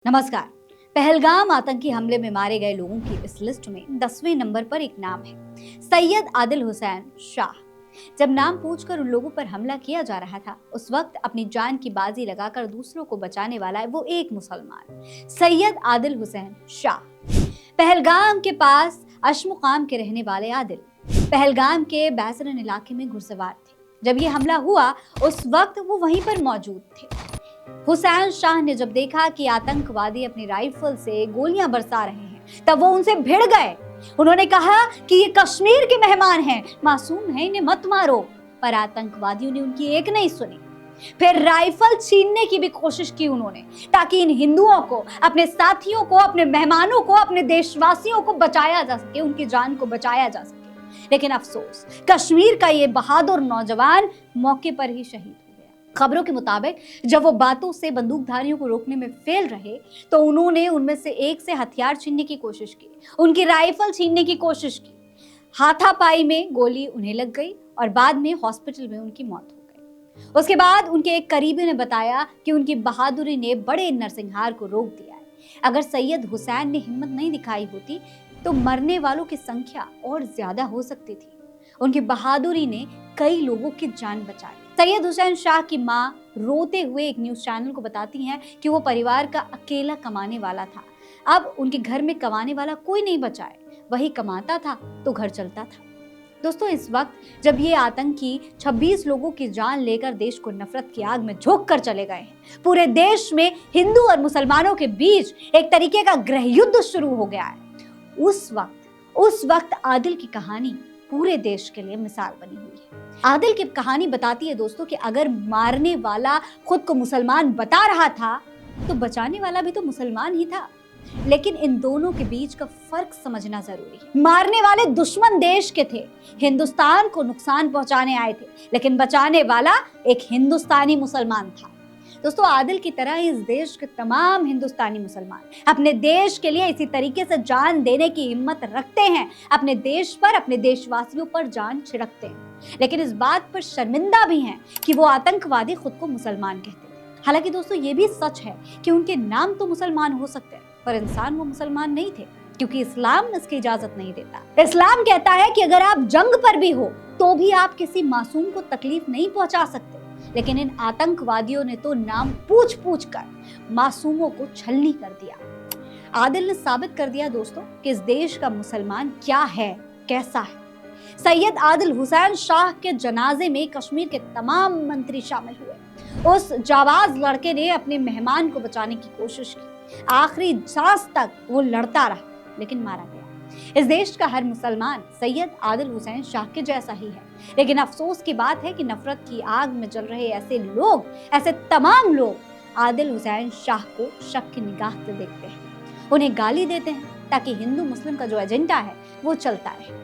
नमस्कार। पहलगाम आतंकी हमले में मारे गए लोगों की इस लिस्ट में 10वें नंबर पर एक नाम है, सैयद आदिल हुसैन शाह। जब नाम पूछकर उन लोगों पर हमला किया जा रहा था, उस वक्त अपनी जान की बाजी लगाकर दूसरों को बचाने वाला है वो एक मुसलमान, सैयद आदिल हुसैन शाह। पहलगाम के पास अशमुकाम के रहने वाले आदिल पहलगाम के बैसरन इलाके में घुड़सवार थे। जब ये हमला हुआ उस वक्त वो वहीं पर मौजूद थे। हुसैन शाह ने जब देखा कि आतंकवादी अपनी राइफल से गोलियां बरसा रहे हैं, तब वो उनसे भिड़ गए। उन्होंने कहा कि ये कश्मीर के मेहमान हैं, मासूम हैं, इन्हें मत मारो। पर आतंकवादियों ने उनकी एक नहीं सुनी। फिर राइफल छीनने की भी कोशिश की उन्होंने, ताकि इन हिंदुओं को, अपने साथियों को, अपने मेहमानों को, अपने देशवासियों को बचाया जा सके, उनकी जान को बचाया जा सके। लेकिन अफसोस, कश्मीर का ये बहादुर नौजवान मौके पर ही शहीद हो गया। खबरों के मुताबिक जब वो बातों से बंदूकधारियों को रोकने में फेल रहे, तो उन्होंने उनमें से एक से हथियार छीनने की कोशिश की, उनकी राइफल छीनने की कोशिश की। हाथापाई में गोली उन्हें लग गई और बाद में हॉस्पिटल में उनकी मौत हो गई। उसके बाद उनके एक करीबी ने बताया कि उनकी बहादुरी ने बड़े नरसंहार को रोक दिया है। अगर सैयद हुसैन ने हिम्मत नहीं दिखाई होती तो मरने वालों की संख्या और ज्यादा हो सकती थी। उनकी बहादुरी ने कई लोगों की जान बचाई। सैयद हुसैन शाह की मां रोते हुए एक न्यूज चैनल को बताती हैं कि वो परिवार का अकेला कमाने वाला था। अब उनके घर में कमाने वाला कोई नहीं बचा है, वही कमाता था तो घर चलता था। दोस्तों, इस वक्त जब ये आतंकी 26 लोगों की जान लेकर देश को नफरत की आग में झोंक कर चले गए हैं, पूरे देश में हिंदू और मुसलमानों के बीच एक तरीके का गृह युद्ध शुरू हो गया है। उस वक्त आदिल की कहानी पूरे देश के लिए मिसाल बनी हुई है। आदिल की कहानी बताती है दोस्तों कि अगर मारने वाला खुद को मुसलमान बता रहा था, तो बचाने वाला भी तो मुसलमान ही था। लेकिन इन दोनों के बीच का फर्क समझना जरूरी है। मारने वाले दुश्मन देश के थे, हिंदुस्तान को नुकसान पहुंचाने आए थे, लेकिन बचाने वाला एक हिंदुस्तानी मुसलमान था। दोस्तों, आदिल की तरह इस देश के तमाम हिंदुस्तानी मुसलमान अपने देश के लिए इसी तरीके से जान देने की हिम्मत रखते हैं, अपने देश पर, अपने देशवासियों पर जान छिड़कते हैं। लेकिन इस बात पर शर्मिंदा भी हैं कि वो आतंकवादी खुद को मुसलमान कहते हैं। हालांकि दोस्तों, ये भी सच है कि उनके नाम तो मुसलमान हो सकते हैं, पर इंसान वो मुसलमान नहीं थे, क्योंकि इस्लाम इसकी इजाजत नहीं देता। इस्लाम कहता है कि अगर आप जंग पर भी हो तो भी आप किसी मासूम को तकलीफ नहीं पहुंचा सकते। लेकिन इन आतंकवादियों ने तो नाम पूछ पूछ कर मासूमों को छलनी कर दिया। आदिल ने साबित कर दिया दोस्तों कि इस देश का मुसलमान क्या है, कैसा है। सैयद आदिल हुसैन शाह के जनाजे में कश्मीर के तमाम मंत्री शामिल हुए। उस जाबाज लड़के ने अपने मेहमान को बचाने की कोशिश की। आखिरी सांस तक वो लड़ता रहा, लेकिन मारा गया। इस देश का हर मुसलमान सैयद आदिल हुसैन शाह के जैसा ही है। लेकिन अफसोस की बात है कि नफरत की आग में जल रहे ऐसे लोग, ऐसे तमाम लोग आदिल हुसैन शाह को शक की निगाह से देखते हैं, उन्हें गाली देते हैं, ताकि हिंदू मुस्लिम का जो एजेंडा है वो चलता रहे।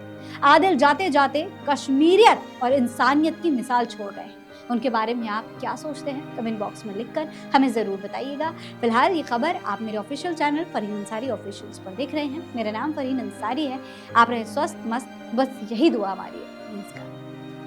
आदिल जाते जाते कश्मीरियत और इंसानियत की मिसाल छोड़ गए। उनके बारे में आप क्या सोचते हैं, कमेंट बॉक्स में लिखकर हमें जरूर बताइएगा। फिलहाल ये खबर आप मेरे official channel Farheen Ansari officials पर देख रहे हैं। मेरा नाम फरहीन अंसारी है। आप रहे स्वस्थ मस्त, बस यही दुआ हमारी है। नमस्कार।